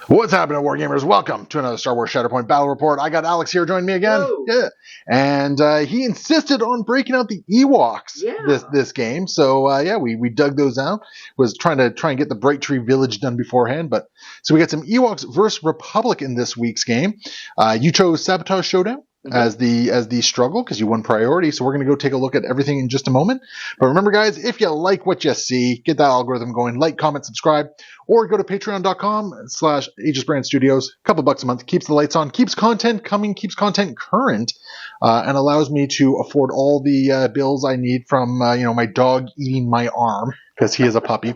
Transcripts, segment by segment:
What's happening, Wargamers? Welcome to another Star Wars Shatterpoint Battle Report. I got Alex here joining me again. Hello. Yeah, and he insisted on breaking out the Ewoks this game. So yeah, we dug those out. Was trying and get the Bright Tree Village done beforehand, but so we got some Ewoks versus Republic in this week's game. You chose Sabotage Showdown as the struggle because you won priority. So we're going to go take a look at everything in just a moment. But remember, guys, if you like what you see, get that algorithm going. Like, comment, subscribe, or go to patreon.com/Aegis Studios. A couple bucks a month keeps the lights on, keeps content coming, keeps content current, and allows me to afford all the bills I need from my dog eating my arm, because he is a puppy.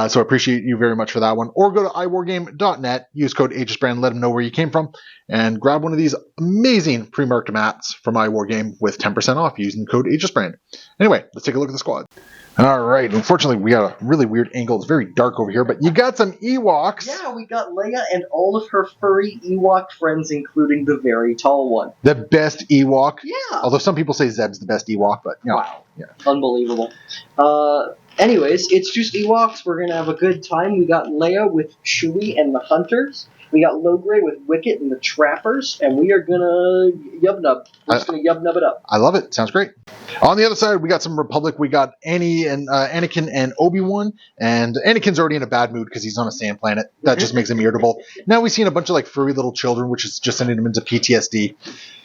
So I appreciate you very much for that one. Or go to iwargame.net, use code AegisBrand, let them know where you came from, and grab one of these amazing pre-marked mats from iWargame with 10% off using code AegisBrand. Anyway, let's take a look at the squad. All right. Unfortunately, we got a really weird angle. It's very dark over here, but you got some Ewoks. Yeah, we got Leia and all of her furry Ewok friends, including the very tall one. The best Ewok. Yeah. Although some people say Zeb's the best Ewok, but Wow. Yeah. Unbelievable. Anyways, it's just Ewoks. We're going to have a good time. We got Leia with Chewie and the Hunters. We got Logray with Wicket and the Trappers. And we are going to yub-nub. We're just going to yub-nub it up. I love it. Sounds great. On the other side, we got some Republic. We got Annie and Anakin and Obi-Wan. And Anakin's already in a bad mood because he's on a sand planet. That just makes him irritable. Now we've seen a bunch of furry little children, which is just sending him into PTSD.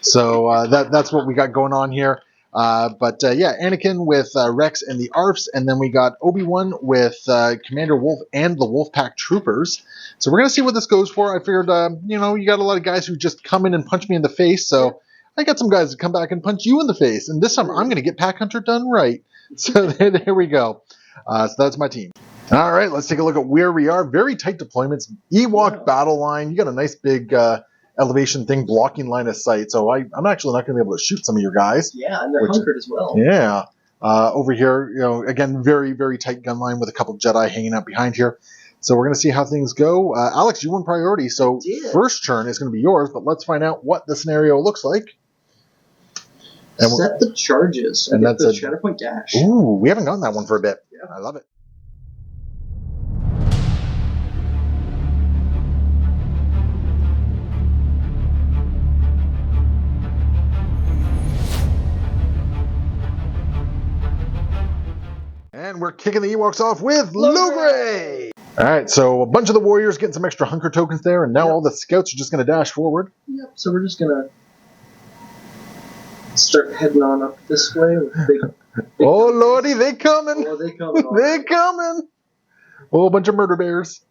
So that's what we got going on here. But Anakin with Rex and the ARFs, and then we got Obi-Wan with Commander Wolf and the Wolfpack Troopers. So we're going to see what this goes for. I figured, you got a lot of guys who just come in and punch me in the face, so I got some guys that come back and punch you in the face. And this time I'm going to get Pack Hunter done right. So there we go. So that's my team. All right, let's take a look at where we are. Very tight deployments. Ewok battle line. You got a nice big elevation thing blocking line of sight, so I'm actually not going to be able to shoot some of your guys. Yeah, and they're hunkered as well. Yeah. Over here, again, very, very tight gun line with a couple Jedi hanging out behind here. So we're going to see how things go. Alex, you won priority, so first turn is going to be yours, but let's find out what the scenario looks like. And set the charges and that's the Shatterpoint dash. Ooh, we haven't gotten that one for a bit. Yeah. I love it. And we're kicking the Ewoks off with Logray! Alright, so a bunch of the warriors getting some extra hunker tokens there, and now all the scouts are just going to dash forward. Yep, so we're just going to start heading on up this way. With big oh, lordy, they coming! Oh, they coming! They coming! Oh, a bunch of murder bears.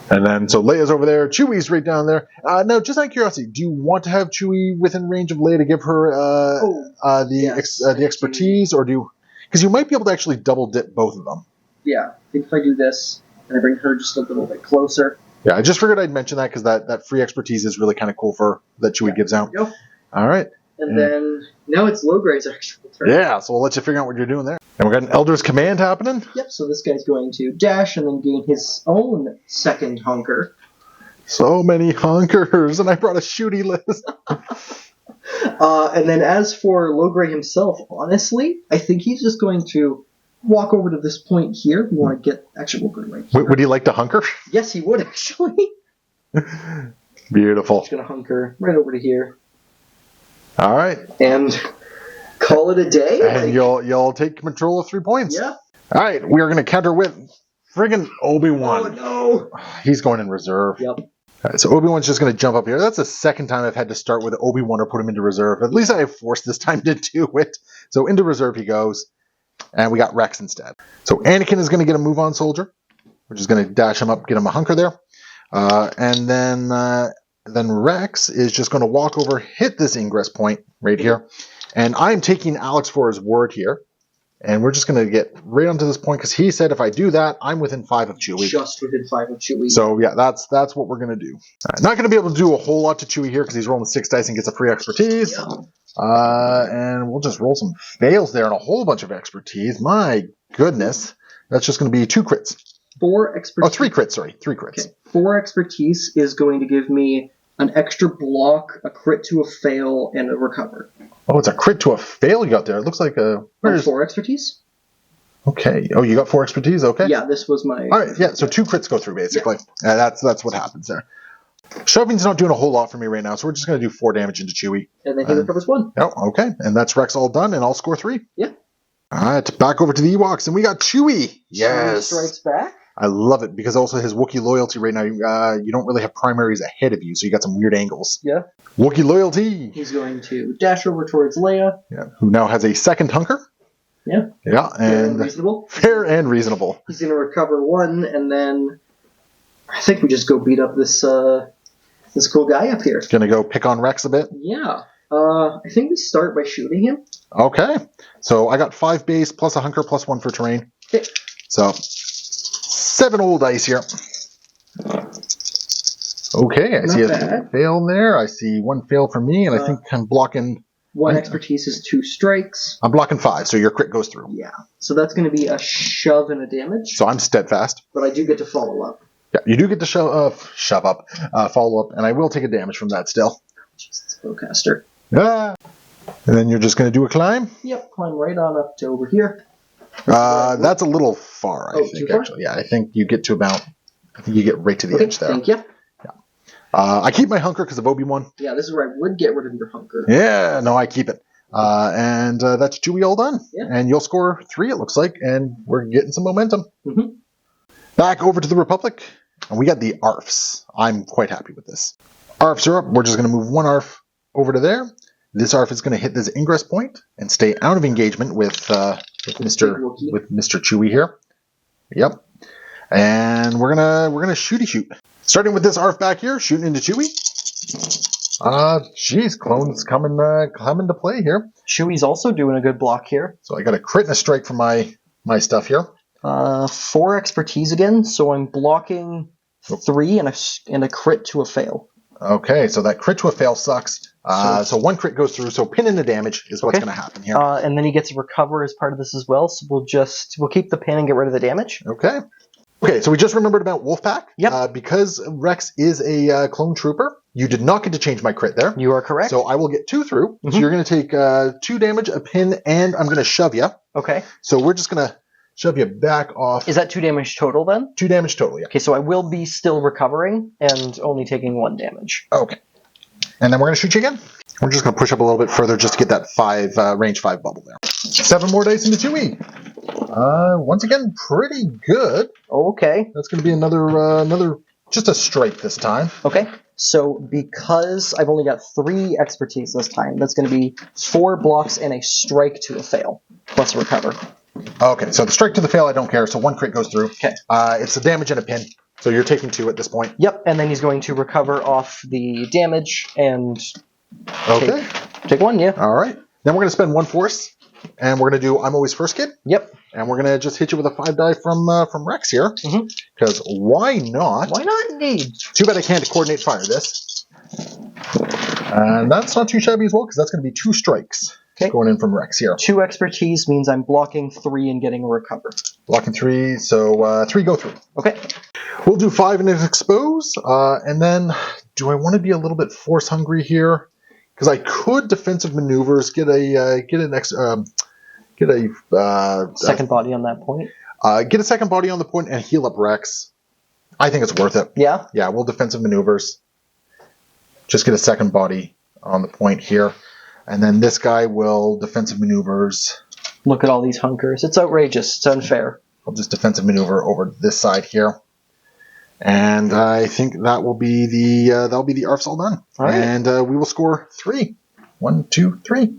And then, so Leia's over there, Chewie's right down there. Now, just out of curiosity, do you want to have Chewie within range of Leia to give her the expertise, or do you... Because you might be able to actually double dip both of them. Yeah, I think if I do this, and I bring her just a little bit closer. Yeah, I just figured I'd mention that because that free expertise is really kind of cool that Chewie gives out. Yep. All right. And then, now it's Logray's actual turn. Yeah, so we'll let you figure out what you're doing there. And we got an Elder's Command happening. Yep, so this guy's going to dash and then gain his own second hunker. So many hunkers, and I brought a shooty list. And then as for Logray himself, honestly, I think he's just going to walk over to this point here. We want to get... Actually, we'll go right here. Would he like to hunker? Yes, he would, actually. Beautiful. He's going to hunker right over to here. All right. And call it a day. And you'll take control of 3 points. Yeah. All right, we are going to counter with friggin' Obi-Wan. Oh, no. He's going in reserve. Yep. All right, so Obi-Wan's just going to jump up here. That's the second time I've had to start with Obi-Wan or put him into reserve. At least I have forced this time to do it. So into reserve he goes. And we got Rex instead. So Anakin is going to get a move on soldier. We're just going to dash him up, get him a hunker there. And then Rex is just going to walk over, hit this ingress point right here. And I'm taking Alex for his word here. And we're just going to get right onto this point because he said if I do that, I'm within 5 of Chewie. Just within 5 of Chewie. So yeah, that's what we're going to do. Not going to be able to do a whole lot to Chewie here because he's rolling 6 dice and gets a free expertise. Yep. And we'll just roll some fails there and a whole bunch of expertise. My goodness. That's just going to be 2 crits. 4 expertise. Oh, 3 crits, sorry. 3 crits. Okay. 4 expertise is going to give me an extra block, a crit to a fail, and a recover. Oh, it's a crit to a fail you got there. It looks like a... Where's 4 expertise? Okay. Oh, you got 4 expertise? Okay. Yeah, this was my... All right, yeah, so 2 crits go through, basically. Yeah. That's what happens there. Shoving's not doing a whole lot for me right now, so we're just going to do 4 damage into Chewie. And then he recovers 1. Oh, okay. And that's Rex all done, and I'll score 3. Yeah. All right, back over to the Ewoks, and we got Chewie. Yes. Chewie strikes back. I love it, because also his Wookiee loyalty right now, you don't really have primaries ahead of you, so you got some weird angles. Yeah. Wookiee loyalty. He's going to dash over towards Leia. Yeah. Who now has a second hunker. Yeah. Yeah, and reasonable. Fair and reasonable. He's going to recover 1, and then I think we just go beat up this this cool guy up here. Gonna go pick on Rex a bit. Yeah. I think we start by shooting him. Okay. So I got 5 base plus a hunker plus 1 for terrain. Okay. So 7 old dice here. Okay, I see a fail there. I see 1 fail for me, and I think I'm blocking... 1 expertise is 2 strikes. I'm blocking 5, so your crit goes through. Yeah. So that's going to be a shove and a damage. So I'm steadfast. But I do get to follow up. Yeah, you do get to shove up, follow up, and I will take a damage from that still. Jesus, bowcaster. Ah. And then you're just going to do a climb? Yep, climb right on up to over here. That's a little far, I think, too far? actually. Yeah, I think you get to about... I think you get right to the edge there. Thank you. Yeah. I keep my hunker because of Obi-Wan. Yeah, this is where I would get rid of your hunker. Yeah, no, I keep it. And that's Chewie all done. Yeah. And you'll score 3, it looks like, and we're getting some momentum. Mm-hmm. Back over to the Republic, and we got the ARFs. I'm quite happy with this. ARFs are up. We're just going to move 1 ARF over to there. This ARF is going to hit this ingress point and stay out of engagement with Mr. Chewie here. Yep. And we're gonna shoot. Starting with this ARF back here, shooting into Chewie. Geez, clone's coming to play here. Chewie's also doing a good block here. So I got a crit and a strike for my stuff here. 4 expertise again, so I'm blocking 3 and a crit to a fail. Okay, so that crit to a fail sucks. So 1 crit goes through, so pin in the damage is what's going to happen here. And then he gets a recover as part of this as well, so we'll keep the pin and get rid of the damage. Okay. Okay, so we just remembered about Wolfpack. Yep. Because Rex is a clone trooper, you did not get to change my crit there. You are correct. So I will get 2 through. Mm-hmm. So you're going to take 2 damage, a pin, and I'm going to shove you. Okay. So we're just going to shove you back off. Is that 2 damage total then? 2 damage total, yeah. Okay, so I will be still recovering and only taking 1 damage. Okay. And then we're going to shoot you again. We're just going to push up a little bit further just to get that range 5 bubble there. 7 more dice into Chewie. Once again, pretty good. Okay. That's going to be another just a strike this time. Okay. So because I've only got 3 expertise this time, that's going to be 4 blocks and a strike to a fail, plus a recover. Okay, so the strike to the fail, I don't care. So 1 crit goes through. Okay. It's a damage and a pin. So you're taking 2 at this point. Yep, and then he's going to recover off the damage and take 1, yeah. All right. Then we're going to spend 1 force, and we're going to do I'm Always First Kid. Yep. And we're going to just hit you with a 5 die from Rex here. Because why not? Why not, indeed? Too bad I can't coordinate fire this. And that's not too shabby as well, because that's going to be 2 strikes. Okay. Going in from Rex here. 2 expertise means I'm blocking 3 and getting a recover. Blocking 3, so 3 go through. Okay. We'll do 5 in an expose, and then do I want to be a little bit force hungry here? Because I could defensive maneuvers, get a second body on that point. Get a second body on the point and heal up Rex. I think it's worth it. Yeah. Yeah, we'll defensive maneuvers. Just get a second body on the point here. And then this guy will defensive maneuvers. Look at all these hunkers. It's outrageous. It's unfair. I'll just defensive maneuver over this side here. And I think that will be the ARFs all done. All right. And we will score 3. 1, 2, 3.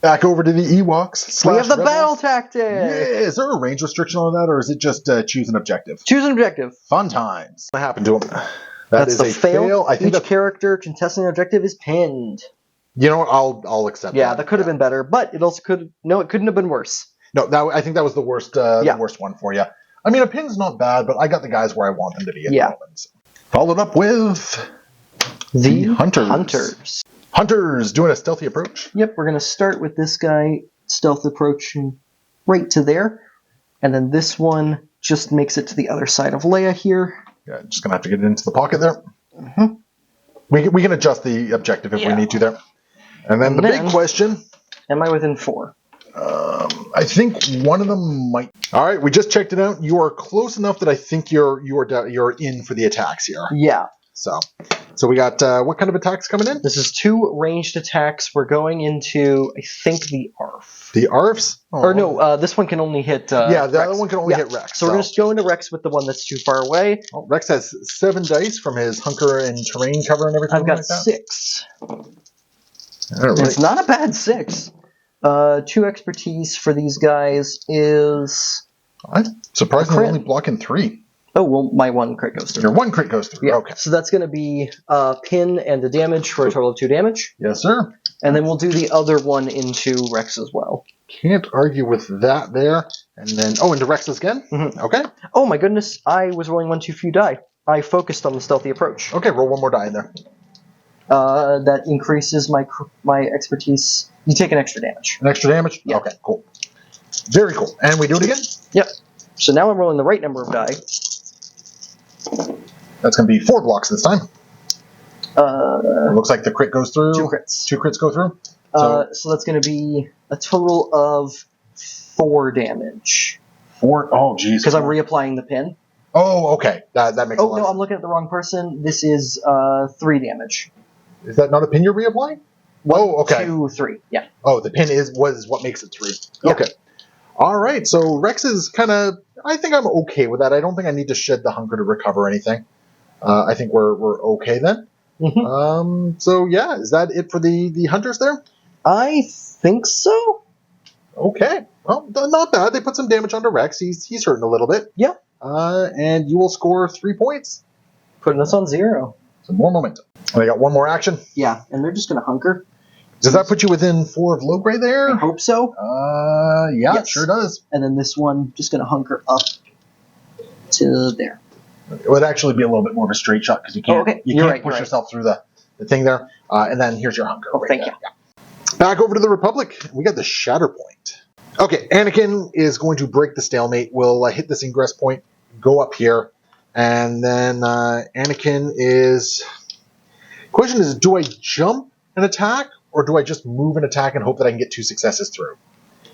Back over to the Ewoks. We have the Rebels. battle tactic. Yeah, is there a range restriction on that, or is it just choose an objective? Choose an objective. Fun times. What happened to him? That's a fail. I think each character contesting an objective is pinned. You know what? I'll accept that. Yeah, that could have been better, but it also could. No, it couldn't have been worse. No, I think that was the worst the worst one for you. I mean, a pin's not bad, but I got the guys where I want them to be at the moment. So. Followed up with the Hunters. Hunters doing a stealthy approach. Yep, we're going to start with this guy, stealth approaching right to there. And then this one just makes it to the other side of Leia here. Yeah, just going to have to get it into the pocket there. Mm-hmm. We can adjust the objective if we need to there. And then the big question. Am I within 4? I think one of them might. All right, we just checked it out. You are close enough that I think you're in for the attacks here. Yeah. So we got what kind of attacks coming in? This is 2 ranged attacks. We're going into, I think, the ARF. The ARFs? Oh. Or no, this one can only hit. Yeah, the other one can only hit Rex. So we're going to go into Rex with the one that's too far away. Oh, Rex has 7 dice from his hunker and terrain cover and everything. I've got like that. 6. Right. It's not a bad 6. 2 expertise for these guys is. I'm surprised they're only blocking 3. Oh, well, my 1 crit goes through. Your 1 crit goes through. Yeah. Okay. So that's going to be pin and a damage for a total of 2 damage. Yes, sir. And then we'll do the other one into Rex as well. Can't argue with that there. And then, into Rex again? Mm-hmm. Okay. Oh my goodness, I was rolling 1 too few die. I focused on the stealthy approach. Okay, roll 1 more die in there. That increases my expertise. You take an extra damage. An extra damage? Yeah. Okay, cool. Very cool. And we do it again? Yep. So now I'm rolling the right number of die. That's going to be 4 blocks this time. It looks like the crit goes through. 2 crits. 2 crits go through. So that's going to be a total of 4 damage. 4? Oh, jeez. Because I'm reapplying the pin. Oh, okay. That makes a lot Oh, no, I'm looking at the wrong person. This is 3 damage. Is that not a pin you're reapplying? 1, okay. 2, 3. Yeah. Oh, the pin was what makes it 3. Yeah. Okay. All right. So Rex is kind of. I think I'm okay with that. I don't think I need to shed the hunker to recover anything. I think we're okay then. Mm-hmm. So yeah, is that it for the Hunters there? I think so. Okay. Well, not bad. They put some damage onto Rex. He's hurting a little bit. Yeah. And you will score 3 points. Putting us on 0. Some more momentum. I got 1 more action. Yeah, and they're just going to hunker. Does that put you within 4 of Logray there? I hope so. Yeah, yes. It sure does. And then this one just going to hunker up to there. It would actually be a little bit more of a straight shot because you can't push yourself through the thing there. And then here's your hunker. Oh, thank you. Yeah. Back over to the Republic. We got the Shatterpoint. Okay, Anakin is going to break the stalemate. We'll hit this ingress point, go up here, and then Anakin is... Question is, do I jump an attack, or do I just move an attack and hope that I can get 2 successes through?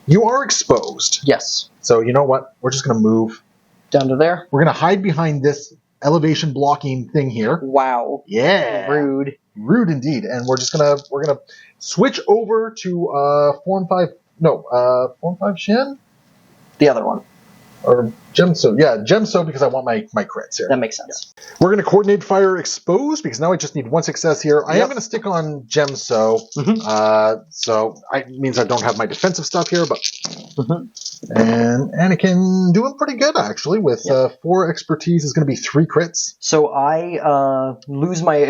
You are exposed. Yes. So you know what? We're just going to move. Down to there? We're going to hide behind this elevation blocking thing here. Wow. Yeah. Rude. Rude indeed. And we're gonna switch over to Form 5 Shin? The other one. Or Gemso. Yeah, Gemso because I want my crits here. That makes sense. Yeah. We're going to coordinate fire exposed because now I just need 1 success here. I am going to stick on Gemso. Mm-hmm. So it means I don't have my defensive stuff here, but... Mm-hmm. And Anakin doing pretty good actually with 4 expertise is going to be 3 crits. So I lose my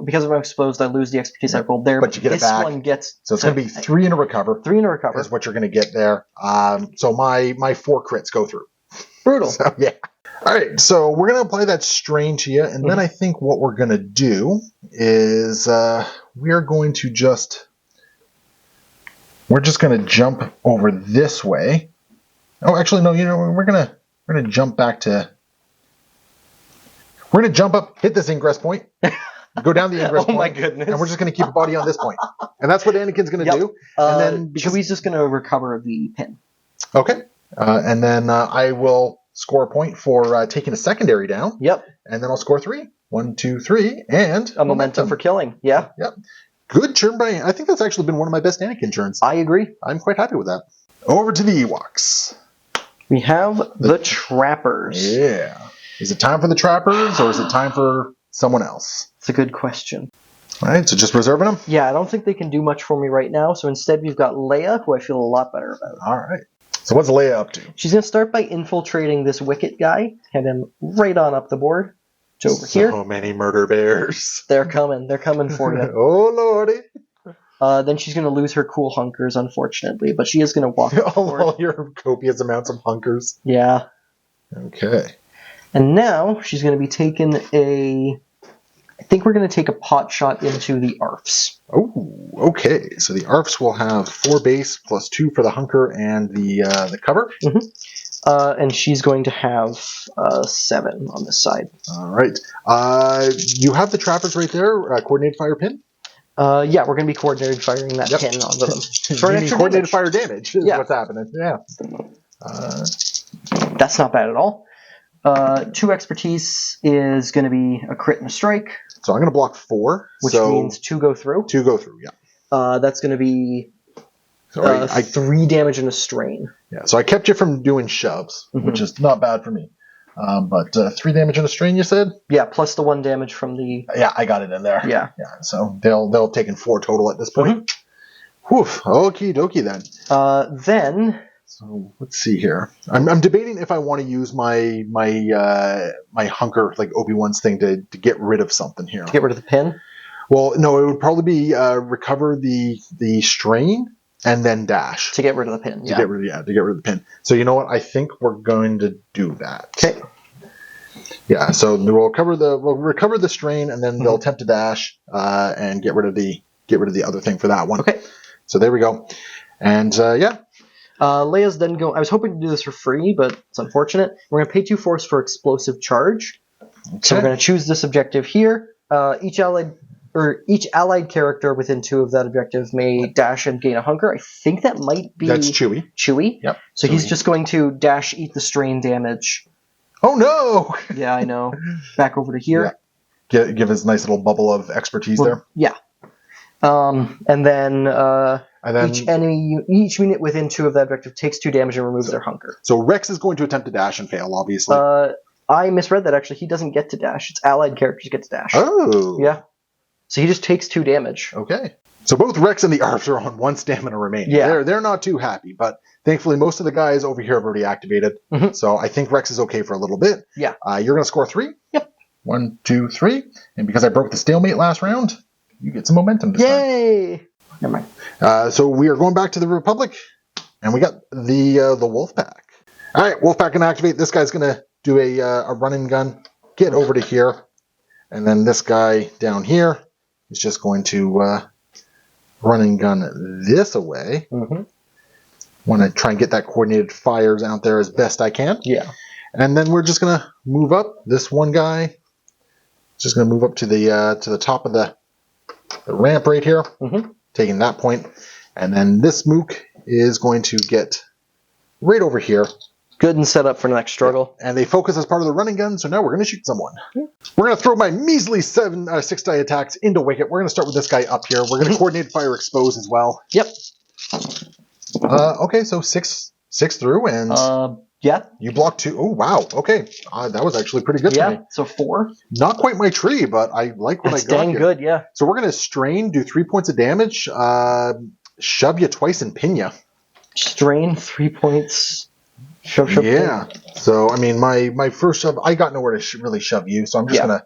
because I'm exposed. I lose the expertise I rolled there, but you get it back. One gets so it's going to be 3 in a recover. 3 in a recover is what you're going to get there. So my 4 crits go through. Brutal. So, yeah. All right. So we're going to apply that strain to you, and then I think what we're going to do is we are going to we're just going to jump over this way. Oh, actually, no. We're gonna jump back to. We're gonna jump up, hit this ingress point, go down the ingress point. Oh my goodness! And we're just gonna keep the body on this point, and that's what Anakin's gonna do. And then Chewie's just gonna recover the pin. Okay, and then I will score a point for taking a secondary down. Yep. And then I'll score 3. 1, 2, 3, and a momentum for killing. Yeah. Yep. Good turn by. I think that's actually been one of my best Anakin turns. I agree. I'm quite happy with that. Over to the Ewoks. We have the Trappers. Yeah. Is it time for the Trappers, or is it time for someone else? It's a good question. All right, so just reserving them? Yeah, I don't think they can do much for me right now, so instead we've got Leia, who I feel a lot better about. All right. So what's Leia up to? She's going to start by infiltrating this Wicket guy, head him right on up the board to over here. So many murder bears. They're coming for you. Oh, lordy. Then she's going to lose her cool hunkers, unfortunately, but she is going to walk all your copious amounts of hunkers. Yeah. Okay. And now she's going to be taking I think we're going to take a pot shot into the ARFs. Oh, okay. So the ARFs will have 4 base plus 2 for the hunker and the cover. Mm-hmm. And she's going to have 7 on this side. All right. You have the trappers right there. Coordinated fire pin. Yeah, we're going to be coordinated firing that pin onto them. For an extra coordinated fire damage is what's happening. Yeah. That's not bad at all. 2 expertise is going to be a crit and a strike. So I'm going to block 4. Which means 2 go through. 2 go through, yeah. That's going to be 3 damage and a strain. Yeah, so I kept you from doing shoves, which is not bad for me. But 3 damage and a strain, you said? Yeah, plus the 1 damage from the... Yeah, I got it in there. Yeah. So they'll have taken 4 total at this point. Whew, okie dokie then. Then... So let's see here. I'm debating if I want to use my hunker, like Obi-Wan's thing, to get rid of something here. To get rid of the pin? Well, no, it would probably be recover the strain and then dash. To get rid of the pin, to get rid of the pin. So you know what? I think we're going to do that. Okay. Yeah, so we'll recover the strain and then they'll attempt to dash and get rid of the other thing for that one. Okay. So there we go. And yeah. Leia's then going... I was hoping to do this for free, but it's unfortunate. We're going to pay 2 force for explosive charge. Okay. So we're going to choose this objective here. Each allied character within 2 of that objective may dash and gain a hunker. I think that might be... That's Chewie. Chewie? Yep. So he's just going to dash, eat the strain damage. Oh no! Yeah, I know. Back over to here. Yeah. Give his nice little bubble of expertise there. Yeah. And then each unit within 2 of that objective takes 2 damage and removes their hunker. So Rex is going to attempt to dash and fail, obviously. I misread that, actually. He doesn't get to dash. It's allied characters get to dash. Oh. Yeah. So he just takes 2 damage. Okay. So both Rex and the ARFs are on 1 stamina remaining. Yeah. They're not too happy, but thankfully most of the guys over here have already activated. So I think Rex is okay for a little bit. Yeah. You're going to score 3. Yep. 1, 2, 3. And because I broke the stalemate last round, you get some momentum this time. Yay! Never mind. So we are going back to the Republic, and we got the Wolf Pack. All right, Wolf Pack going to activate. This guy's going to do a run and gun, get over to here, and then this guy down here is just going to run and gun this away. Want to try and get that coordinated fires out there as best I can. Yeah. And then we're just going to move up. This one guy is just going to move up to the top of the ramp right here. Taking that point, and then this mook is going to get right over here. Good and set up for the next struggle. And they focus as part of the running gun, so now we're going to shoot someone. We're going to throw my measly 6 die attacks into Wicket. We're going to start with this guy up here. We're going to coordinate fire expose as well. Yep. Okay, so 6 through, and yeah. You blocked 2. Oh, wow. Okay. That was actually pretty good for me. So 4. Not quite my tree, but I like what I got dang here. Good, yeah. So we're going to strain, do 3 points of damage, shove you twice and pin you. Strain, 3 points. Shove, yeah. Pin. So, I mean, my first shove, I got nowhere to really shove you, so I'm just going to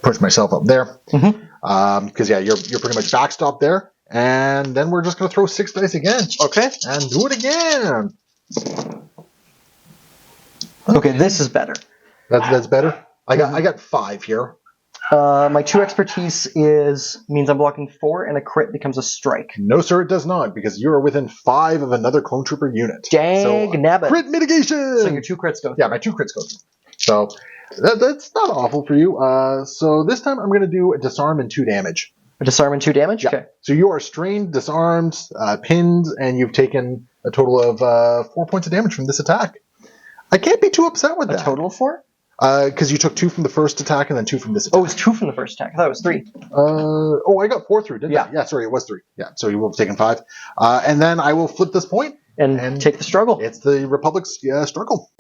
push myself up there. Because, yeah, you're pretty much backstop there. And then we're just going to throw 6 dice again. Okay. And do it again. Okay, this is better. That's better. I got 5 here. My 2 expertise means I'm blocking 4, and a crit becomes a strike. No, sir, it does not, because you are within 5 of another clone trooper unit. Dang nabbit. Crit mitigation. So your 2 crits go through. Yeah, my 2 crits go through. So that's not awful for you. So this time I'm going to do a disarm and 2 damage. A disarm and 2 damage. Yeah. Okay. So you are strained, disarmed, pinned, and you've taken a total of 4 points of damage from this attack. I can't be too upset with that. A total of 4? Because you took 2 from the first attack and then 2 from this attack. Oh, it was 2 from the first attack. I thought it was 3. I got 4 through, didn't I? Yeah, sorry, it was 3. Yeah, so you will have taken 5. And then I will flip this point. And take the struggle. It's the Republic's struggle.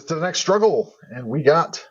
To the next struggle, and we got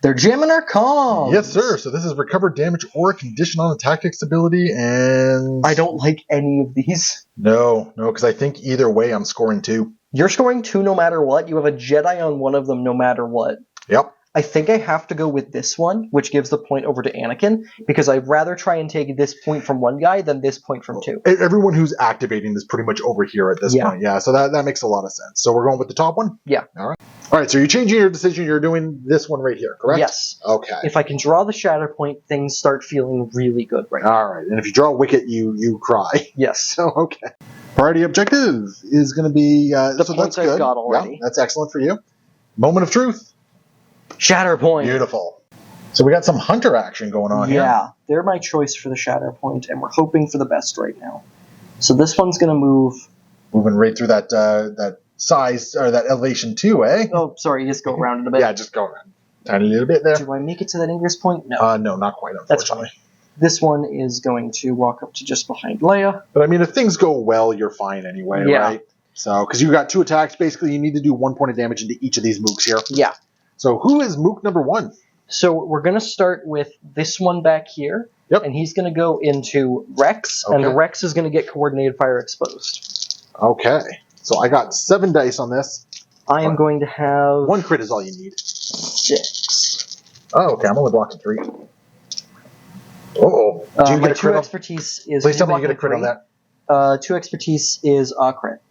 They're jamming our comms. Yes, sir. So this is recover damage or condition on the tactics ability, and I don't like any of these. No, because I think either way I'm scoring 2. You're scoring 2 no matter what. You have a Jedi on one of them no matter what. Yep. I think I have to go with this one, which gives the point over to Anakin, because I'd rather try and take this point from one guy than this point from 2. Everyone who's activating is pretty much over here at this point. Yeah, so that makes a lot of sense. So we're going with the top one? Yeah. All right, so you're changing your decision. You're doing this one right here, correct? Yes. Okay. If I can draw the Shatterpoint, things start feeling really good right now. All right, and if you draw Wicket, you cry. Yes. So, okay. Priority objective is going to be... the so points that's good. I've got already. Yeah, that's excellent for you. Moment of truth. Shatterpoint. Beautiful. So we got some hunter action going on here. Yeah, they're my choice for the Shatterpoint, and we're hoping for the best right now. So this one's going to move... Moving right through that size, or that elevation too, eh? Oh, sorry, just go around it a bit. Yeah, just go around. Tiny little bit there. Do I make it to that ingress point? No. No, not quite, unfortunately. That's fine. This one is going to walk up to just behind Leia. But I mean, if things go well, you're fine anyway, right? So, because you got 2 attacks, basically you need to do 1 point of damage into each of these mooks here. Yeah. So who is mook number 1? So we're going to start with this one back here. Yep. And he's going to go into Rex, and Rex is going to get coordinated fire exposed. Okay. So I got 7 dice on this. I am going to have... 1 crit is all you need. 6. Oh, okay. I'm only blocking 3. Uh-oh. Do you my get a 2 crit on... expertise is... Please tell me you get a crit on that. 2 expertise is a crit.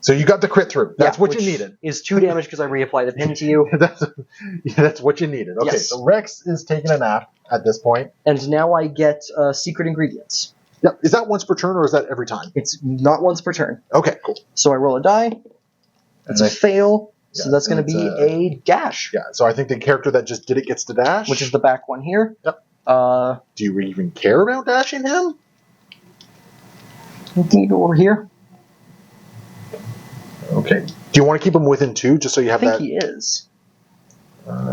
So you got the crit through. That's what you needed. Is 2 damage because I reapply the pin to you. That's what you needed. Okay, yes. So Rex is taking a nap at this point. And now I get secret ingredients. Yep. Is that once per turn or is that every time? It's not once per turn. Okay, cool. So I roll a die. It's a fail. So that's going to be a dash. Yeah, so I think the character that just did it gets to dash. Which is the back one here. Yep. Do you even care about dashing him? Can you go over here? Okay. Do you want to keep him within 2 just so you have that? I think he is.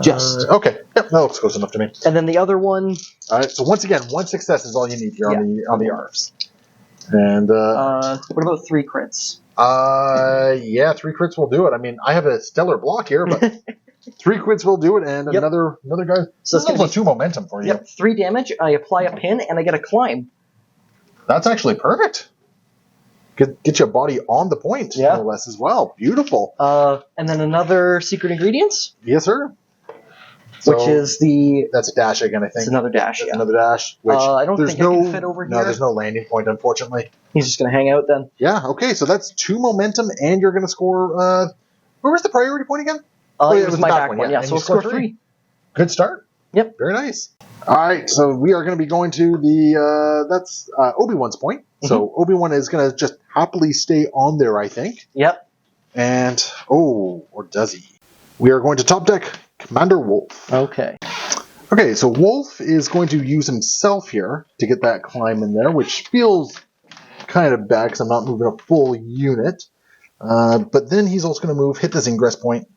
Just. Okay. Yep, that looks close enough to me. And then the other one... All right, so once again, 1 success is all you need here on the ARFs. And what about 3 crits? Yeah, 3 crits will do it. I mean, I have a stellar block here, but 3 crits will do it, and another guy. So that's going to be 2 momentum for you. Yep, 3 damage. I apply a pin, and I get a climb. That's actually perfect. Get your body on the point, more or less, as well. Beautiful. And then another secret ingredients. Yes, sir. Which is the... That's a dash again, I think. It's another dash, That's another dash. Which I don't think I can fit over here. No, there's no landing point, unfortunately. He's just going to hang out then. Yeah, okay, so that's 2 momentum, and you're going to score... where was the priority point again? It was my back one, yeah. So we'll score 3. Good start. Yep. Very nice. All right, so we are going to be going to the... that's Obi-Wan's point. Mm-hmm. So Obi-Wan is going to just happily stay on there, I think. Yep. And... Oh, or does he? We are going to top deck Commander Wolf. Okay. Okay, so Wolf is going to use himself here to get that climb in there, which feels kind of bad because I'm not moving a full unit. But then he's also going to hit this ingress point.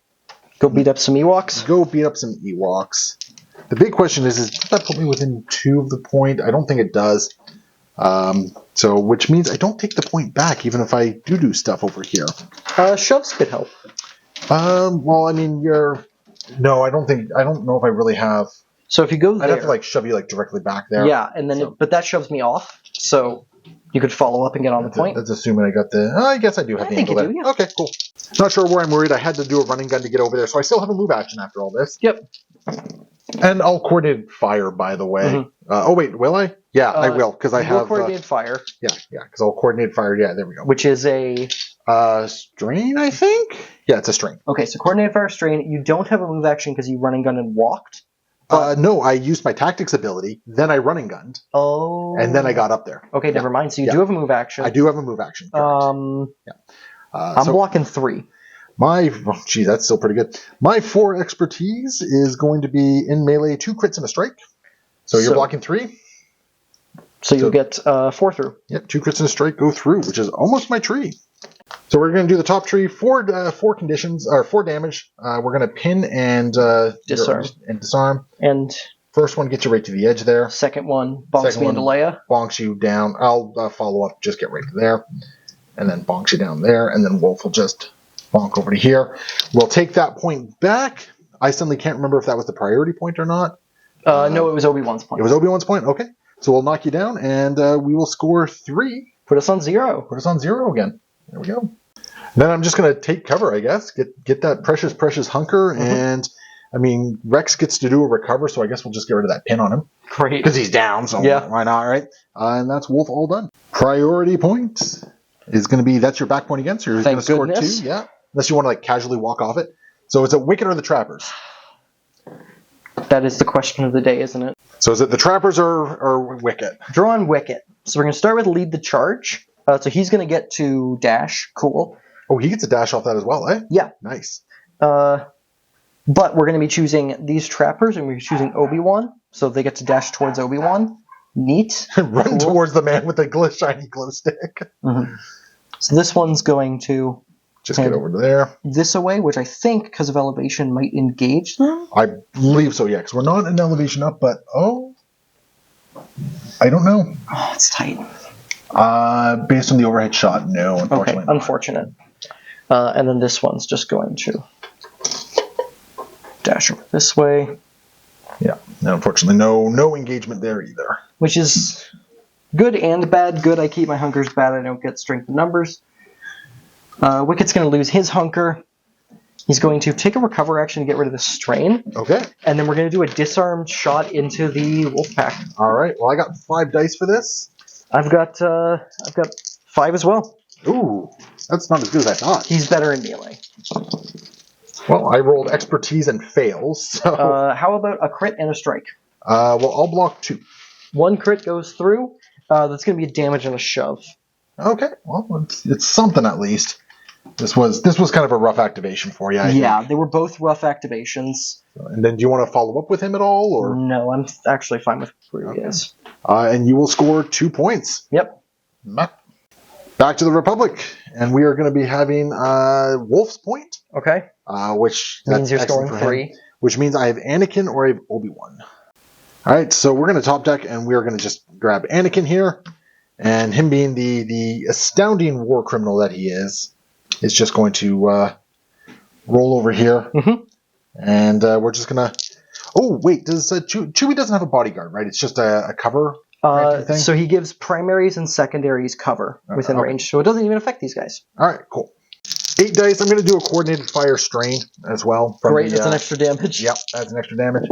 Go beat up some Ewoks? Go beat up some Ewoks. The big question is does that put me within 2 of the point? I don't think it does. So, which means I don't take the point back, even if I do stuff over here. Shoves could help. Well, I mean, No, I don't know if I really have... So if you go there... I'd have to, shove you, directly back there. Yeah, and then but that shoves me off, so you could follow up and get on the point. That's assuming I got the... I guess I do have the angle there. Yeah. Okay, cool. Not sure where I'm worried. I had to do a running gun to get over there, so I still have a move action after all this. Yep. And I'll coordinate fire, by the way. Mm-hmm. Oh, wait, will I? Yeah, I will, because I have... coordinated fire. Yeah, because I'll coordinate fire. Yeah, there we go. Which is a... strain, I think? Yeah, it's a strain. Okay, so coordinated fire strain. You don't have a move action because you running gun and walked? No, I used my tactics ability, then I running gunned. Oh. And then I got up there. Okay, never mind. So you do have a move action. I do have a move action. I'm blocking 3. Gee, that's still pretty good. My 4 expertise is going to be in melee 2 crits and a strike. So you're blocking 3. So you'll get 4 through. Yep, 2 crits and a strike go through, which is almost my tree. So we're going to do the top tree, 4 conditions, or 4 damage. We're going to pin and disarm. And first one gets you right to the edge there. Second one bonks me into Leia. Bonks you down. I'll follow up, just get right to there. And then bonks you down there. And then Wolf will just bonk over to here. We'll take that point back. I suddenly can't remember if that was the priority point or not. No, it was Obi-Wan's point. It was Obi-Wan's point? Okay. So we'll knock you down, and we will score 3. Put us on 0. Put us on 0 again. There we go. Then I'm just going to take cover, I guess. Get that precious hunker, and I mean, Rex gets to do a recover, so I guess we'll just get rid of that pin on him. Great. Because he's down, so why not, right? And that's Wolf all done. Priority point is going to be, that's your back point again, so you're going to score 2. Yeah. Unless you want to like casually walk off it. So is it Wicket or the Trappers? That is the question of the day, isn't it? So is it the Trappers or Wicket? Draw on Wicket. So we're going to start with lead the charge. So he's going to get to dash. Cool. Oh, he gets a dash off that as well, eh? Yeah. Nice. But we're going to be choosing these Trappers, and we're choosing Obi-Wan. So they get to dash towards Obi-Wan. Neat. Run towards the man with the shiny glow stick. So this one's going to just get over to there. This away, which I think, because of elevation, might engage them? I believe so, yeah, because we're not in elevation up, but I don't know. Oh, it's tight. Based on the overhead shot, no, unfortunately. Okay, unfortunate. And then this one's just going to dash over this way. Yeah, no, unfortunately, no engagement there either. Which is good and bad. Good, I keep my hunkers. Bad, I don't get strength in numbers. Wicket's going to lose his hunker. He's going to take a recover action to get rid of the strain. Okay. And then we're going to do a disarmed shot into the wolf pack. All right. Well, I got 5 dice for this. I've got 5 as well. Ooh, that's not as good as I thought. He's better in melee. Well, I rolled expertise and fails. So. How about a crit and a strike? Well, I'll block 2. 1 crit goes through. That's going to be a damage and a shove. Okay. Well, it's something at least. This was kind of a rough activation for you. I think. They were both rough activations. And then do you want to follow up with him at all? Or no, I'm actually fine with where he is. And you will score 2 points. Yep. Back to the Republic, and we are going to be having Wolf's point. Okay. Which means you're scoring 3. Which means I have Anakin or I have Obi-Wan. All right, so we're going to top deck, and we're going to just grab Anakin here, and him being the astounding war criminal that he is just going to roll over here, and we're just going to. Oh wait, does Chewie doesn't have a bodyguard, right? It's just a cover. Thing? So he gives primaries and secondaries cover within range, so it doesn't even affect these guys. All right, cool. 8 dice. I'm going to do a coordinated fire strain as well. Great, that's an extra damage. Yep, that's an extra damage.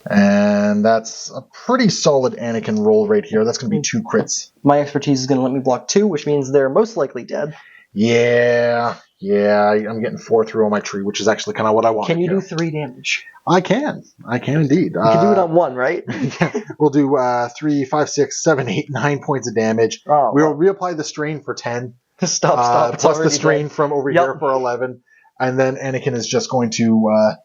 And that's a pretty solid Anakin roll right here. That's going to be 2 crits. My expertise is going to let me block 2, which means they're most likely dead. Yeah, I'm getting 4 through on my tree, which is actually kind of what I want. Can you do 3 damage? I can indeed. You can do it on 1, right? Yeah, we'll do 3, 5, 6, 7, 8, 9 points of damage. Oh, we'll reapply the strain for 10. Stop. Plus the strain from over here for 11. And then Anakin is just going to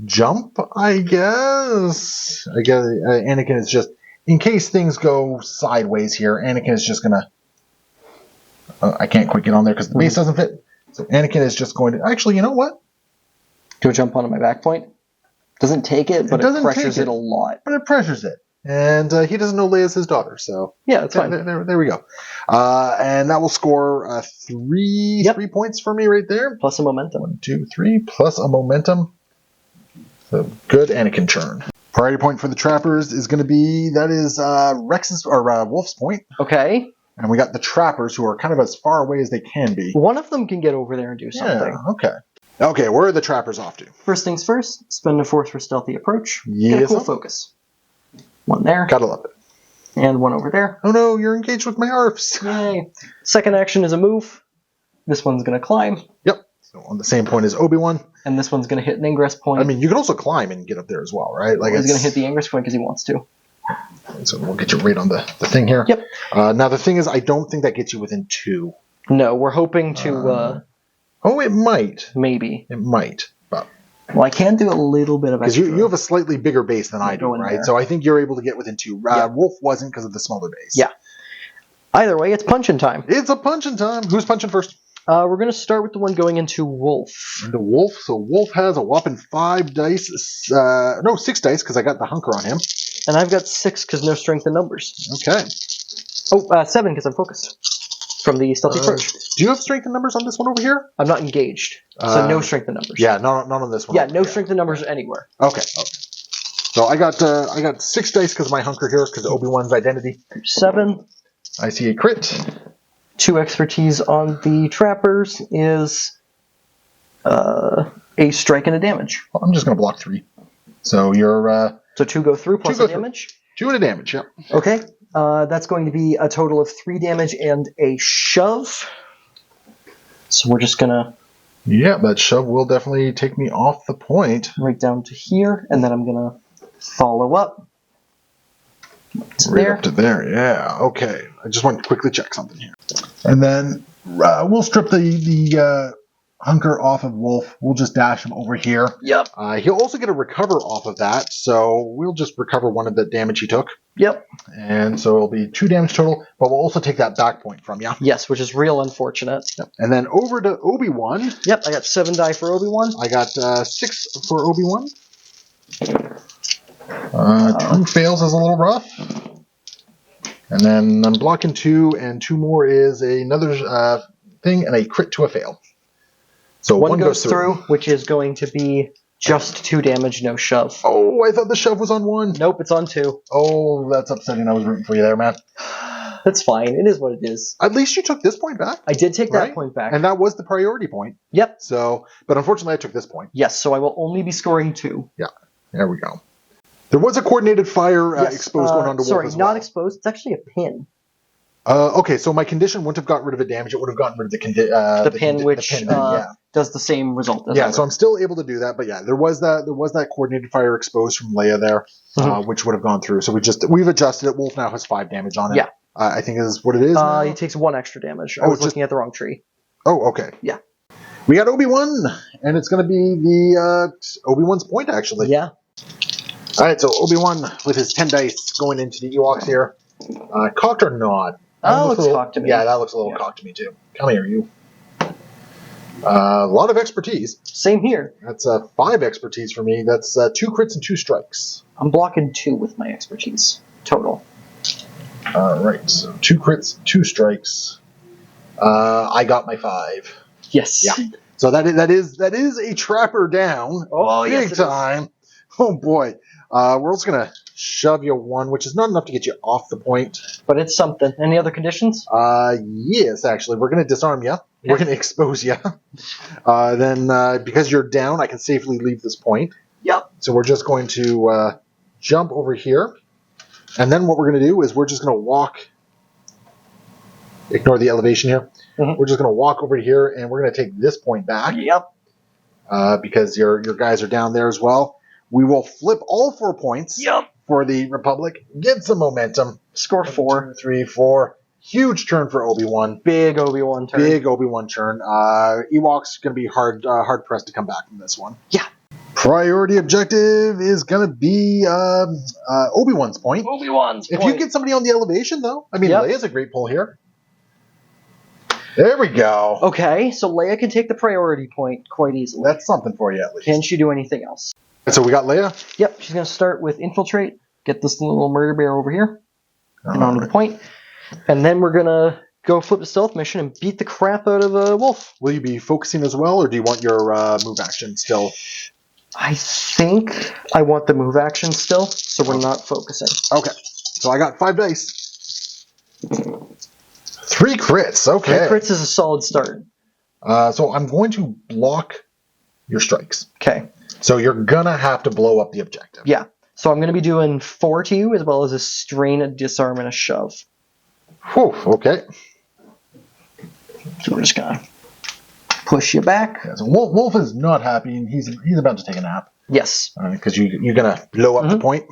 jump, I guess. Anakin is just, in case things go sideways here, Anakin is just going to... I can't quite get on there because the base doesn't fit. So Anakin is just going to... Actually, you know what? Go jump onto my back point. Doesn't take it, but it pressures it a lot. But it pressures it. And he doesn't know Leia's his daughter, so... Yeah, that's fine. There we go. And that will score 3 points for me right there. Plus a momentum. 1, 2, 3, plus a momentum. So good Anakin turn. Priority point for the Trappers is going to be... That is Rex's or Wolf's point. Okay. And we got the Trappers, who are kind of as far away as they can be. One of them can get over there and do something. Yeah, okay. Okay, where are the Trappers off to? First things first, spend a force for stealthy approach. Yes. Get a cool focus. 1 there. Gotta love it. And 1 over there. Oh no, you're engaged with my ARFs. Yay. Second action is a move. This one's going to climb. Yep. So on the same point as Obi-Wan. And this one's going to hit an ingress point. I mean, you can also climb and get up there as well, right? He's going to hit the ingress point because he wants to. So we'll get you right on the thing here. Yep. Now the thing is, I don't think that gets you within 2. No, we're hoping to... oh, it might. Maybe. It might. But well, I can do a little bit of extra. Because you have a slightly bigger base than I do, right? There. So I think you're able to get within 2. Wolf wasn't because of the smaller base. Yeah. Either way, it's punching time. It's a punching time. Who's punching first? We're going to start with the one going into Wolf. Into Wolf. So Wolf has a whopping 5 dice. No, 6 dice because I got the hunker on him. And I've got 6 because no strength in numbers. Okay. Oh, 7 because I'm focused. from the stealthy approach. Do you have strength in numbers on this one over here? I'm not engaged, so no strength in numbers. Yeah, not on this one. Yeah, no strength in numbers anywhere. Okay. So I got 6 dice because of my hunker here, because Obi-Wan's identity. 7. I see a crit. 2 expertise on the trappers is a strike and a damage. Well, I'm just going to block 3. So you're... So 2 go through plus a damage? 2 and a damage, yep. Okay. That's going to be a total of 3 damage and a shove. So we're just going to... Yeah, that shove will definitely take me off the point. Right down to here, and then I'm going to follow up. Right up to there, yeah. Okay. I just want to quickly check something here. And then we'll strip the hunker off of Wolf. We'll just dash him over here. Yep. He'll also get a recover off of that, so we'll just recover 1 of the damage he took. Yep. And so it'll be 2 damage total, but we'll also take that back point from you. Yes, which is real unfortunate. Yep. And then over to Obi-Wan. Yep, I got 7 die for Obi-Wan. I got 6 for Obi-Wan. 2 fails is a little rough. And then I'm blocking 2, and 2 more is another thing, and a crit to a fail. So 1 goes through, which is going to be just 2 damage, no shove. Oh, I thought the shove was on 1. Nope, it's on 2. Oh, that's upsetting. I was rooting for you there, man. That's fine. It is what it is. At least you took this point back. I did take that point back. And that was the priority point. Yep. So, but unfortunately I took this point. Yes, so I will only be scoring 2. Yeah, there we go. There was a coordinated fire exposed going on to Wolf as well. Sorry, not exposed. It's actually a pin. Okay, so my condition wouldn't have got rid of the damage. It would have gotten rid of the pin, which does the same result. Yeah, so I'm still able to do that. But yeah, there was that coordinated fire exposed from Leia there, which would have gone through. So we've adjusted it. Wolf now has 5 damage on it. Yeah, I think is what it is. He takes 1 extra damage. I was looking at the wrong tree. Oh, okay. Yeah. We got Obi-Wan, and it's going to be the Obi-Wan's point actually. Yeah. All right, so Obi-Wan with his 10 dice going into the Ewoks here. Cocked or not? Oh, looks cocked to me. Yeah, that looks a little cocked to me too. Come here, you. A lot of expertise. Same here. That's 5 expertise for me. That's 2 crits and 2 strikes. I'm blocking 2 with my expertise total. Right, so 2 crits, 2 strikes. I got my 5. Yes. Yeah. So that is a trapper down. Oh, big time. Oh boy. We're also gonna shove you 1, which is not enough to get you off the point. But it's something. Any other conditions? Yes, actually. We're gonna disarm you. We're gonna expose you. Then because you're down, I can safely leave this point. Yep. So we're just going to jump over here. And then what we're gonna do is we're just gonna walk. Ignore the elevation here. We're just gonna walk over here and we're gonna take this point back. Yep. Because your guys are down there as well. We will flip all 4 points for the Republic. Get some momentum. Score 4. 1, 2, 3, 4. Huge turn for Obi-Wan. Big Obi-Wan turn. Big Obi-Wan turn. Ewoks going to be hard pressed to come back from this one. Yeah. Priority objective is going to be Obi-Wan's point. Obi-Wan's point. If you get somebody on the elevation, though, I mean, Leia's a great pull here. There we go. Okay, so Leia can take the priority point quite easily. That's something for you, at least. Can she do anything else? So we got Leia? Yep, she's going to start with Infiltrate, get this little murder bear over here, and onto the point. And then we're going to go flip the stealth mission and beat the crap out of a Wolf. Will you be focusing as well, or do you want your move action still? I think I want the move action still, so we're not focusing. Okay, so I got 5 dice. 3 crits, okay. 3 crits is a solid start. So I'm going to block your strikes. Okay. So you're going to have to blow up the objective. Yeah. So I'm going to be doing 4 to you, as well as a strain, a disarm, and a shove. Whew, okay. So we're just going to push you back. Yeah, so Wolf is not happy, and he's about to take a nap. Yes. Because you're going to blow up the point.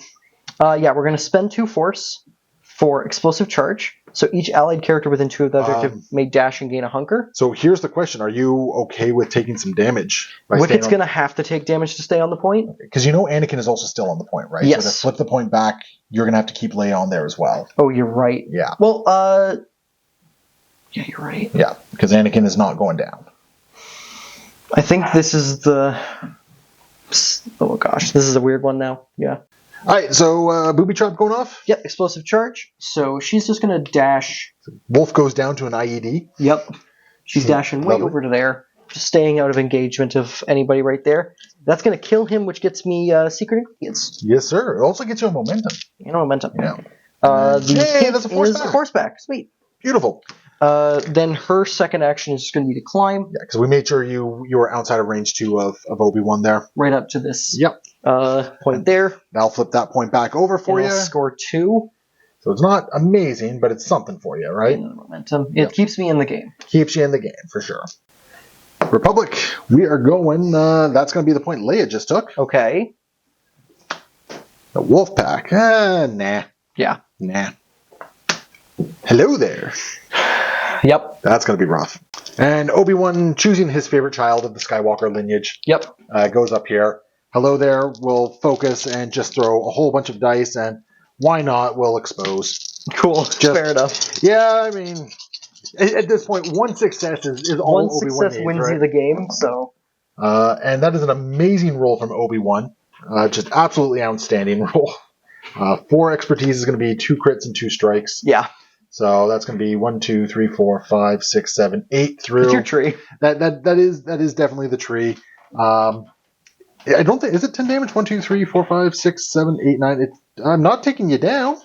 Yeah, we're going to spend 2 force for explosive charge. So each allied character within 2 of the objective may dash and gain a hunker. So here's the question. Are you okay with taking some damage? Wicket's going to have to take damage to stay on the point. Because you know Anakin is also still on the point, right? Yes. So to flip the point back, you're going to have to keep Leia on there as well. Oh, you're right. Yeah. Well, yeah, you're right. Yeah, because Anakin is not going down. I think this is the... Oh gosh, this is a weird one now. Yeah. All right, so booby trap going off. Yep, explosive charge. So she's just going to dash. Wolf goes down to an IED. Yep. She's dashing way over to there, just staying out of engagement of anybody right there. That's going to kill him, which gets me secret ingredients. Yes, sir. It also gets you a momentum. Momentum. Yeah. That's a force back. Horse back. Sweet. Beautiful. Then her second action is just going to be to climb. Yeah, because we made sure you were outside of range 2 of Obi-Wan there. Right up to this point there. I'll flip that point back over for you. I'll score 2. So it's not amazing, but it's something for you, right? Momentum. It keeps me in the game. Keeps you in the game, for sure. Republic, we are going, that's going to be the point Leia just took. Okay. The Wolf Pack. Nah. Yeah. Nah. Hello there. Yep. That's going to be rough. And Obi-Wan, choosing his favorite child of the Skywalker lineage. Yep. Goes up here. Hello there. We'll focus and just throw a whole bunch of dice, and why not? We'll expose. Cool. Fair enough. Yeah, I mean, at this point, one success is all Obi-Wan needs. One success wins you the game, so. And that is an amazing roll from Obi-Wan. Just absolutely outstanding roll. 4 expertise is going to be 2 crits and 2 strikes. Yeah. So that's going to be 1, 2, 3, 4, 5, 6, 7, 8 through. It's your tree. That is definitely the tree. I don't think, is it 10 damage? 1, 2, 3, 4, 5, 6, 7, 8, 9. I'm not taking you down.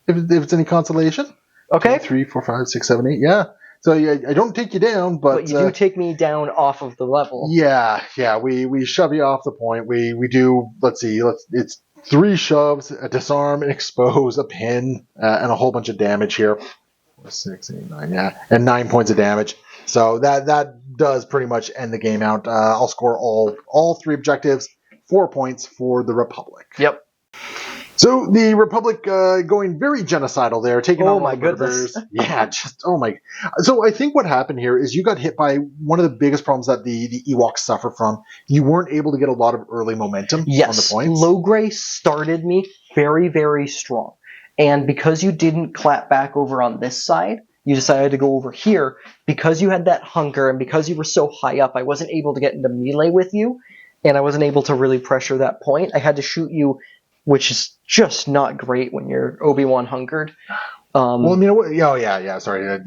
If it's any consolation. Okay. 2, 3, 4, 5, 6, 7, 8. Yeah. So yeah, I don't take you down, but you do take me down off of the level. Yeah. We shove you off the point. We do. Let's see. It's 3 shoves, a disarm, an expose, a pin, and a whole bunch of damage here. 4, 6, 8, 9. Yeah, and 9 points of damage. So that does pretty much end the game out. I'll score all 3 objectives, 4 points for the Republic. Yep. So the Republic going very genocidal there, taking on my goodness. Yeah, So I think what happened here is you got hit by one of the biggest problems that the Ewoks suffer from. You weren't able to get a lot of early momentum on the points. Logray started me very, very strong. And because you didn't clap back over on this side, you decided to go over here. Because you had that hunger and because you were so high up, I wasn't able to get into melee with you. And I wasn't able to really pressure that point. I had to shoot you, which is just not great when you're Obi-Wan hungered. Well, you know what? Oh, yeah. Sorry.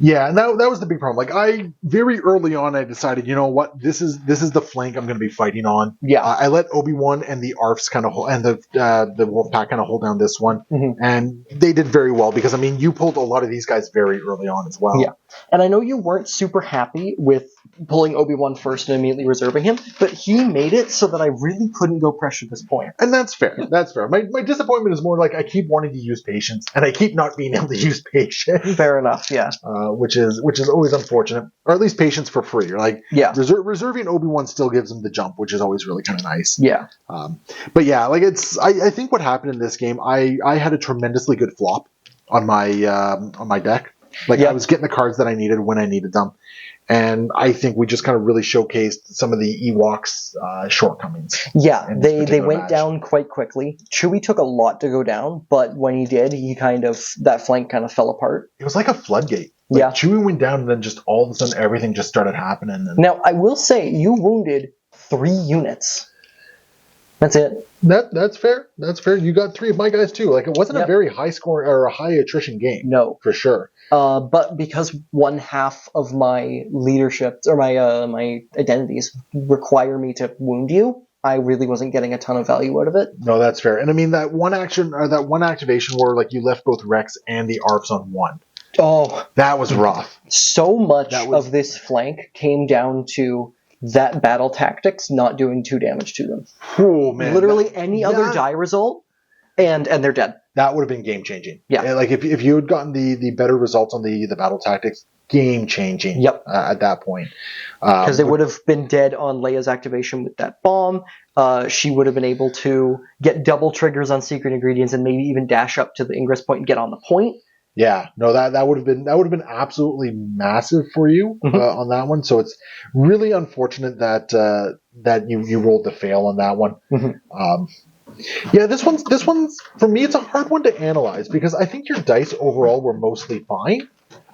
Yeah, and that was the big problem. Like, I very early on, I decided, you know what? This is the flank I'm going to be fighting on. Yeah. I let Obi-Wan and the ARFs kind of and the Wolf Pack kind of hold down this one, and they did very well because I mean, you pulled a lot of these guys very early on as well. Yeah, and I know you weren't super happy with pulling Obi-Wan first and immediately reserving him, but he made it so that I really couldn't go pressure this point. And that's fair. That's fair. My disappointment is more like I keep wanting to use patience, and I keep not being able to use patience. Fair enough, yeah. Which is always unfortunate, or at least patience for free. Like, reserving Obi-Wan still gives him the jump, which is always really kind of nice. Yeah. But yeah, like I think what happened in this game, I had a tremendously good flop on my deck. Like I was getting the cards that I needed when I needed them. And I think we just kind of really showcased some of the Ewoks' shortcomings. Yeah, they went down quite quickly. Chewie took a lot to go down, but when he did, that flank kind of fell apart. It was like a floodgate. Like Chewie went down, and then just all of a sudden everything just started happening. Now, I will say, you wounded 3 units. That's it. That's fair. That's fair. You got 3 of my guys too. Like it wasn't a very high score or a high attrition game. No, for sure. But because 1/2 of my leadership or my identities require me to wound you, I really wasn't getting a ton of value out of it. No, that's fair. And I mean that one action or that one activation where like you left both Rex and the ARFs on 1. Oh, that was rough. So much of this flank came down to that battle tactics not doing 2 damage to them. Oh man! Literally any other die result, and they're dead. That would have been game changing. Yeah, like if you had gotten the better results on the battle tactics, game changing. Yep. At that point, because they would have been dead on Leia's activation with that bomb. She would have been able to get double triggers on secret ingredients and maybe even dash up to the ingress point and get on the point. Yeah, no, that would have been absolutely massive for you on that one. So it's really unfortunate that you rolled the fail on that one. Yeah, this one's for me. It's a hard one to analyze because I think your dice overall were mostly fine.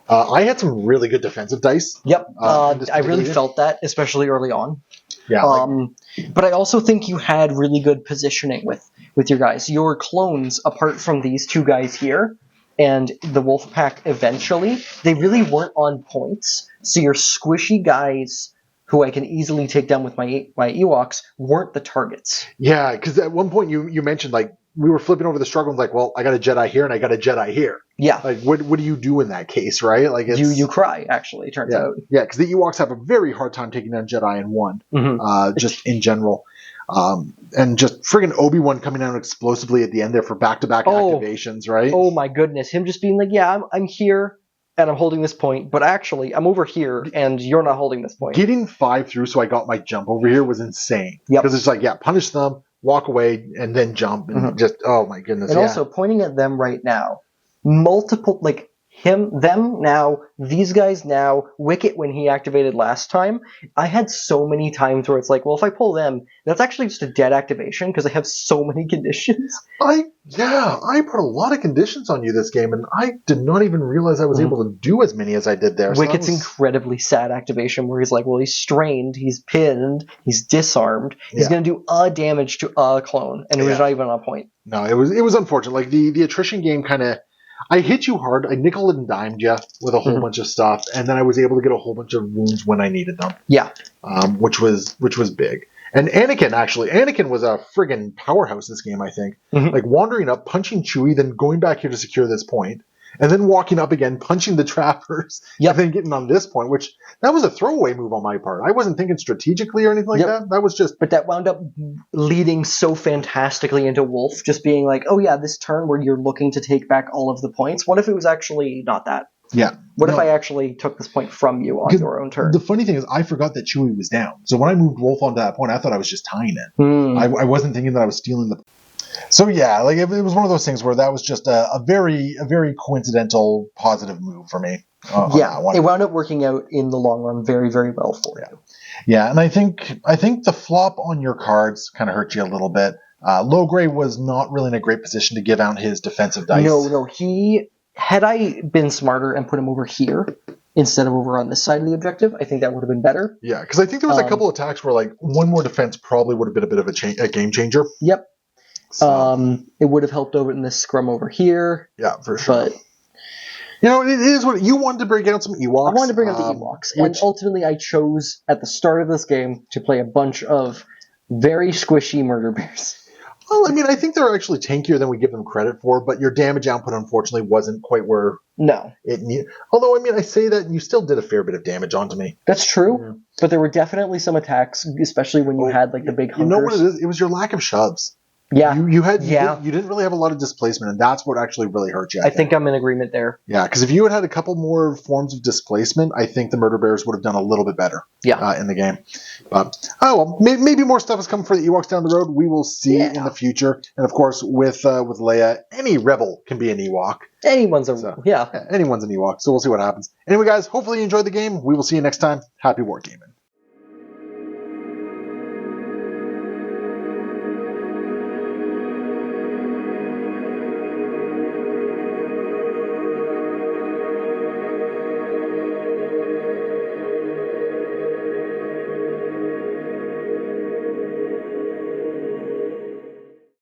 I had some really good defensive dice. Yep, I really felt that, especially early on. Yeah. But I also think you had really good positioning with your guys. Your clones, apart from these two guys here, and the wolf pack eventually, they really weren't on points. So your squishy guys, who I can easily take down with my Ewoks, weren't the targets. Yeah, because at one point you mentioned, like, we were flipping over the struggle and like, well, I got a Jedi here and I got a Jedi here. Yeah. Like, what do you do in that case, right? Like, you cry, actually, it turns out. Yeah, because the Ewoks have a very hard time taking down Jedi in one, just in general. And just friggin' Obi-Wan coming out explosively at the end there for back-to-back activations, right? Oh my goodness, him just being like, yeah, I'm here, and I'm holding this point, but actually, I'm over here, and you're not holding this point. Getting 5 through so I got my jump over here was insane. Yep. Because it's like, yeah, punish them, walk away, and then jump, and just, oh my goodness. And also, pointing at them right now, multiple, like, them now, these guys now, Wicket when he activated last time, I had so many times where it's like, well, if I pull them, that's actually just a dead activation because I have so many conditions. I put a lot of conditions on you this game, and I did not even realize I was able to do as many as I did there. Wicket's incredibly sad activation where he's like, well, he's strained, he's pinned, he's disarmed, he's going to do a damage to a clone, and it was not even on point. No, it was unfortunate. Like, the attrition game kind of... I hit you hard. I nickel and dimed you with a whole bunch of stuff, and then I was able to get a whole bunch of wounds when I needed them. Yeah, which was big. And Anakin was a friggin' powerhouse this game. I think, like wandering up, punching Chewie, then going back here to secure this point, and then walking up again, punching the trappers, and then getting on this point. Which that was a throwaway move on my part. I wasn't thinking strategically or anything like that. That was just. But that wound up leading so fantastically into Wolf just being like, oh yeah, this turn where you're looking to take back all of the points. What if it was actually not that? Yeah. What if I actually took this point from you on your own turn? The funny thing is, I forgot that Chewie was down. So when I moved Wolf onto that point, I thought I was just tying it. I wasn't thinking that I was stealing the. So yeah, like it was one of those things where that was just a very coincidental positive move for me. It wound up working out in the long run very, very well for you. Yeah, and I think the flop on your cards kind of hurt you a little bit. Logray was not really in a great position to give out his defensive dice. No, had I been smarter and put him over here instead of over on this side of the objective, I think that would have been better. Yeah, because I think there was a couple of attacks where like one more defense probably would have been a bit of a game changer. Yep. So. It would have helped over in this scrum over here. Yeah, for sure. But it is what you wanted to bring out some Ewoks. I wanted to bring out the Ewoks, and ultimately I chose at the start of this game to play a bunch of very squishy murder bears. Well, I mean, I think they're actually tankier than we give them credit for, but your damage output, unfortunately, wasn't quite where it needed. Although, I mean, I say that you still did a fair bit of damage onto me. That's true, but there were definitely some attacks, especially when you had like the big hunters. You know what it is? It was your lack of shoves. Yeah, you didn't really have a lot of displacement, and that's what actually really hurt you. I think I'm in agreement there. Yeah, because if you had a couple more forms of displacement, I think the Murder Bears would have done a little bit better. In the game. But maybe more stuff is coming for the Ewoks down the road. We will see in the future. And of course, with Leia, any rebel can be an Ewok. Anyone's an Ewok. So we'll see what happens. Anyway, guys, hopefully you enjoyed the game. We will see you next time. Happy wargaming.